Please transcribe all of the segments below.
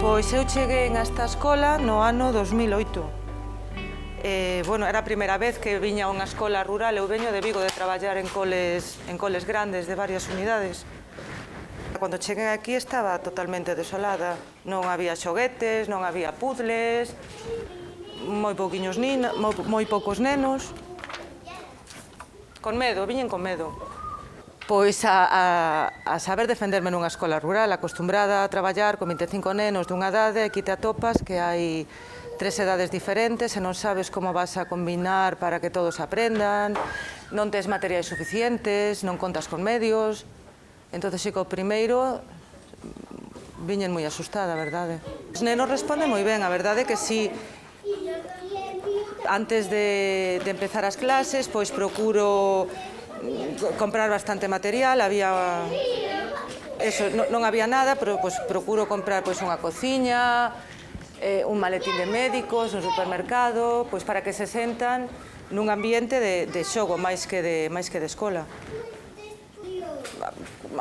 Pois eu cheguei a esta escola no ano 2008. Bueno, era a primeira vez que viña a unha escola rural. Eu veño de Vigo de traballar en coles grandes de varias unidades. Cando cheguei aquí estaba totalmente desolada. Non había xoguetes, non había puzzles, moi poucos nenos. Con medo, viñen con medo. Pois a saber defenderme nunha escola rural, acostumbrada a traballar con 25 nenos dunha idade, aquí te atopas que hai 3 edades diferentes e non sabes como vas a combinar para que todos aprendan, non tes materiais suficientes, non contas con medios. Entón, sí, co primeiro viñen moi asustada, a verdade. Os nenos responden moi ben, a verdade que sí. Antes de empezar as clases, pois procuro comprar bastante material, non había nada, pero procuro comprar unha cociña, un maletín de médicos, un supermercado, para que se sentan nun ambiente de xogo máis que de escola.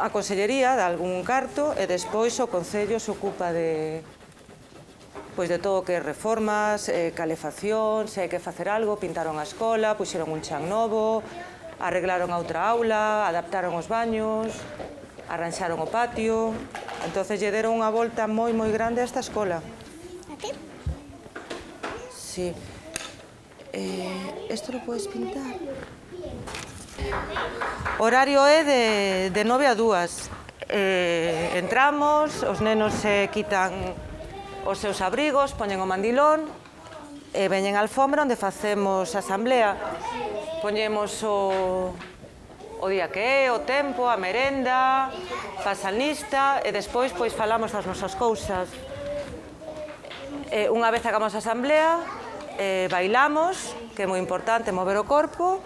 A Consellería dá algún carto e despois o Concello se ocupa de todo o que é reformas, calefacción, se hai que facer algo, pintaron a escola, puxeron un chan novo, arreglaron a outra aula, adaptaron os baños, arranxaron o patio. Entón, lle deron unha volta moi grande a esta escola. Aquí? Sí. Isto lo podes pintar? Horario é de 9 a 2. Entramos, os nenos se quitan os seus abrigos, poñen o mandilón e veñen á alfombra onde facemos a asamblea. Poñemos o día que é, o tempo, a merenda, pasan lista e despois falamos das nosas cousas. Unha vez acabamos a asamblea, bailamos, que é moi importante mover o corpo,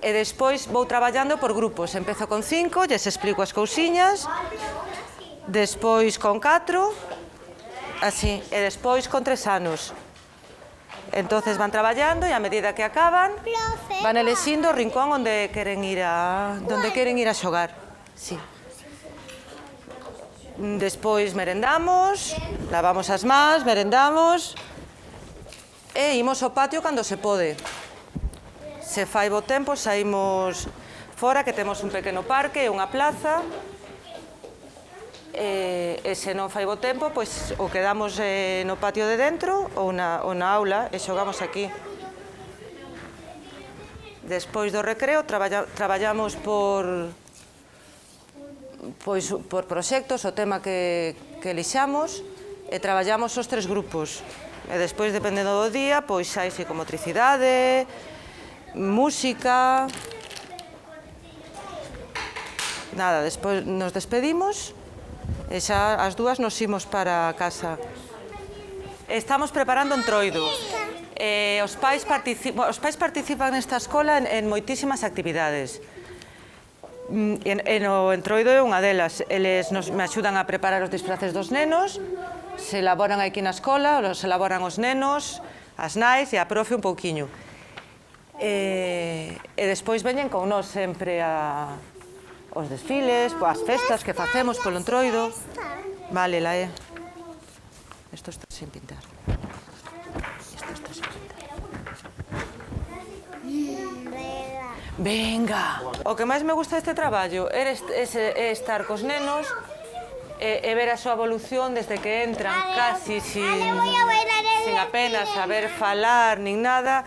e despois vou traballando por grupos. Empezo con 5, lles explico as cousiñas, despois con 4, así, e despois con 3 anos. Entonces van traballando e a medida que acaban van elixindo o rincón onde queren ir a xogar. Sí. Despois merendamos, lavamos as mans, merendamos e imos ao patio cando se pode. Se fai bo tempo, saímos fora, que temos un pequeno parque e unha plaza. E se non fai bo tempo, ou quedamos no patio de dentro ou na aula e xogamos aquí. Despois do recreo traballamos por proxectos, o tema que elixamos, e traballamos os 3 grupos. E despois, dependendo do día, hai psicomotricidade, música. Nada, despois nos despedimos e xa ás 2 nos imos para casa. Estamos preparando Entroido. Os pais participan nesta escola en moitísimas actividades. E no Entroido é unha delas. Eles me axudan a preparar os disfraces dos nenos, se elaboran aquí na escola, se elaboran os nenos, as nais e a profe un pouquiño. E despois veñen con nós sempre os desfiles, as festas que facemos polo Entroido. Vale, Laé. Isto está sin pintar. Isto está sin pintar. Venga! O que máis me gusta deste traballo é estar cos nenos e ver a súa evolución desde que entran casi sin apenas saber falar nin nada,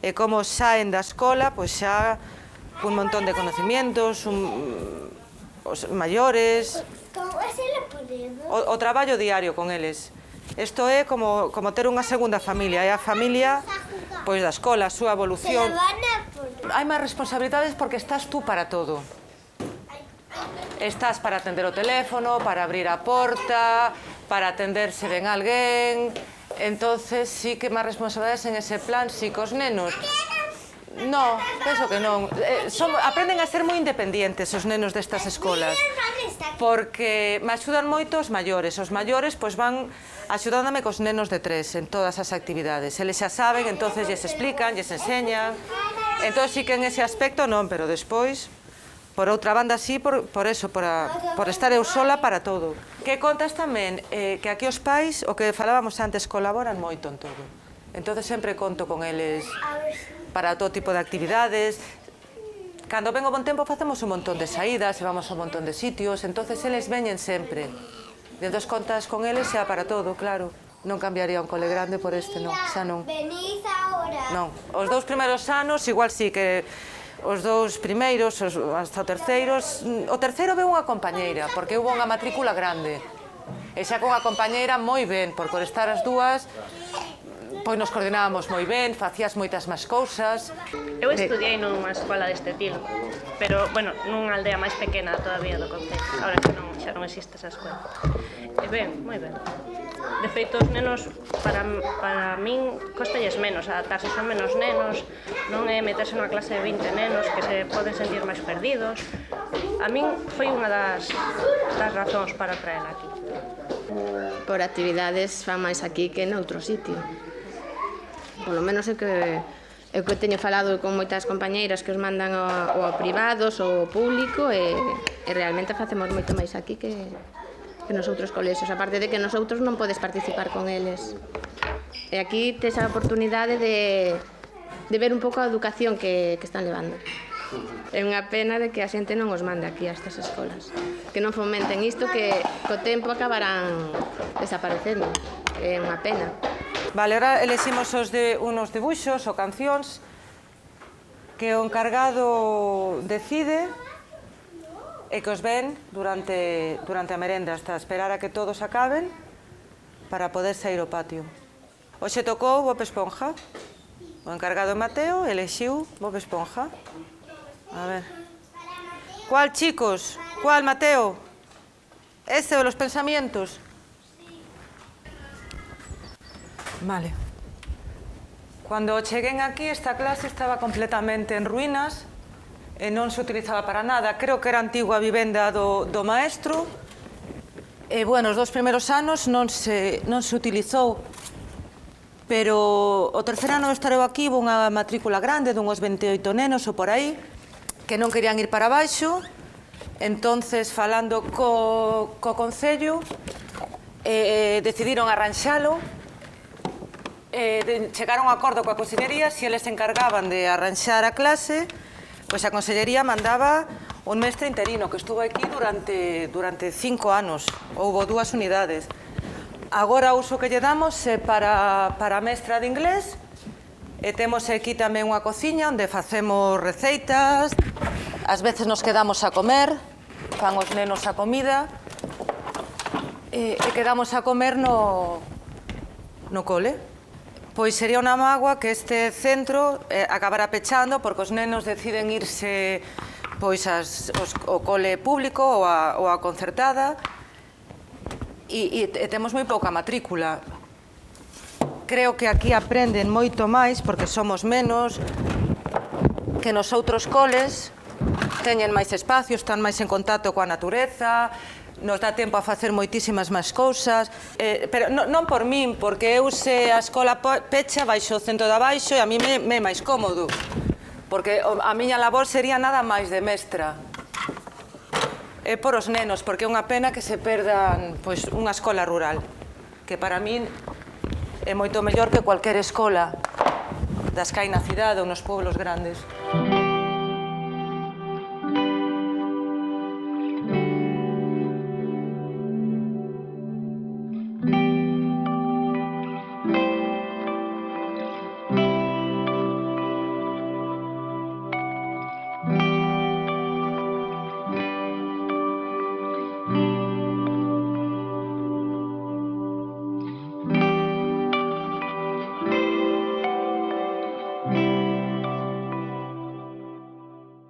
e como saen da escola, xa un montón de conocimientos, os maiores, o traballo diario con eles. Isto é como ter unha segunda familia, é a familia da escola, a súa evolución. Hai máis responsabilidades porque estás tú para todo. Estás para atender o teléfono, para abrir a porta, para atender se ven alguén. Entonces, sí que máis responsabilidades en ese plan, sí, cos nenos. No, penso que non. Aprenden a ser moi independientes os nenos destas escolas, porque me axudan moito os maiores. Os maiores van axudándome cos nenos de 3 en todas as actividades. Eles xa saben, entonces lles explican, lles enseñan. Entón sí que en ese aspecto non, pero despois Por outra banda, sí, por eso, por estar eu sola para todo. Que contas tamén que aquí os pais, o que falábamos antes, colaboran moito en todo. Entón, sempre conto con eles para todo tipo de actividades. Cando ven o bon tempo, facemos un montón de saídas, e vamos a un montón de sitios, entón, eles veñen sempre. E entón, contas con eles xa para todo, claro. Non cambiaría un cole grande por este, non, xa non. Venís agora. Non, os 2 primeiros anos, igual sí que os 2 primeiros, hasta o terceiro veu unha compañeira, porque houve unha matrícula grande. E xa con a compañeira moi ben, por estar as dúas, pois nos coordinábamos moi ben, facías moitas máis cousas. Eu estudiei nunha escola deste estilo, pero, bueno, nunha aldea máis pequena todavía do concello. Ahora xa non existe esa escola. E ben, moi ben. De feito, os nenos, para min, costalles menos adaptarse, son menos nenos, non é meterse nunha clase de 20 nenos que se poden sentir máis perdidos. A min foi unha das razóns para traela aquí. Por actividades fan máis aquí que noutro sitio. Por lo menos é que teño falado con moitas compañeiras que os mandan ou a privados ou ao público e realmente facemos moito máis aquí que nos outros colexios, aparte de que nos outros non podes participar con eles. E aquí tes a oportunidade de ver un pouco a educación que están levando. É unha pena de que a xente non os mande aquí a estas escolas, que non fomenten isto, que co tempo acabarán desaparecendo. É unha pena. Vale, ahora eleximos unos dibuixos ou cancións que o encargado decide e que os ven durante a merenda, hasta esperar a que todos acaben para poder sair ao patio. Hoxe tocou Bob Esponja. O encargado Mateo elexiu Bob Esponja. A ver. ¿Cuál, chicos? ¿Cuál, Mateo? ¿Este de los pensamientos? Vale. Cuando cheguen aquí, esta clase estaba completamente en ruínas e non se utilizaba para nada. Creo que era a antigua vivenda do maestro. E, bueno, os 2 primeiros anos non se utilizou. Pero o terceiro ano de estar eu aquí, houve unha matrícula grande dunhos 28 nenos ou por aí, que non querían ir para baixo. Entonces, falando co Concello, decidiron arranxalo. Chegaron a un acordo coa Consellería, se eles se encargaban de arranxar a clase, pois a Consellería mandaba un mestre interino que estuvo aquí durante 5 anos. Houbo 2 unidades. Agora o uso que lle damos é para a mestra de inglés e temos aquí tamén unha cociña onde facemos receitas, ás veces nos quedamos a comer, fan os nenos a comida e quedamos a comer no cole. Pois sería unha mágoa que este centro acabara pechando porque os nenos deciden irse pois ao cole público ou a concertada e temos moi pouca matrícula. Creo que aquí aprenden moito máis porque somos menos que nos outros coles, teñen máis espacio, están máis en contacto coa natureza, nos dá tempo a facer moitísimas máis cousas, pero non por min, porque eu se a escola pecha baixo o centro de abaixo e a mí me é máis cómodo, porque a miña labor sería nada máis de mestra. É por os nenos, porque é unha pena que se perdan unha escola rural, que para min é moito mellor que cualquier escola das que hai na cidade ou nos pueblos grandes.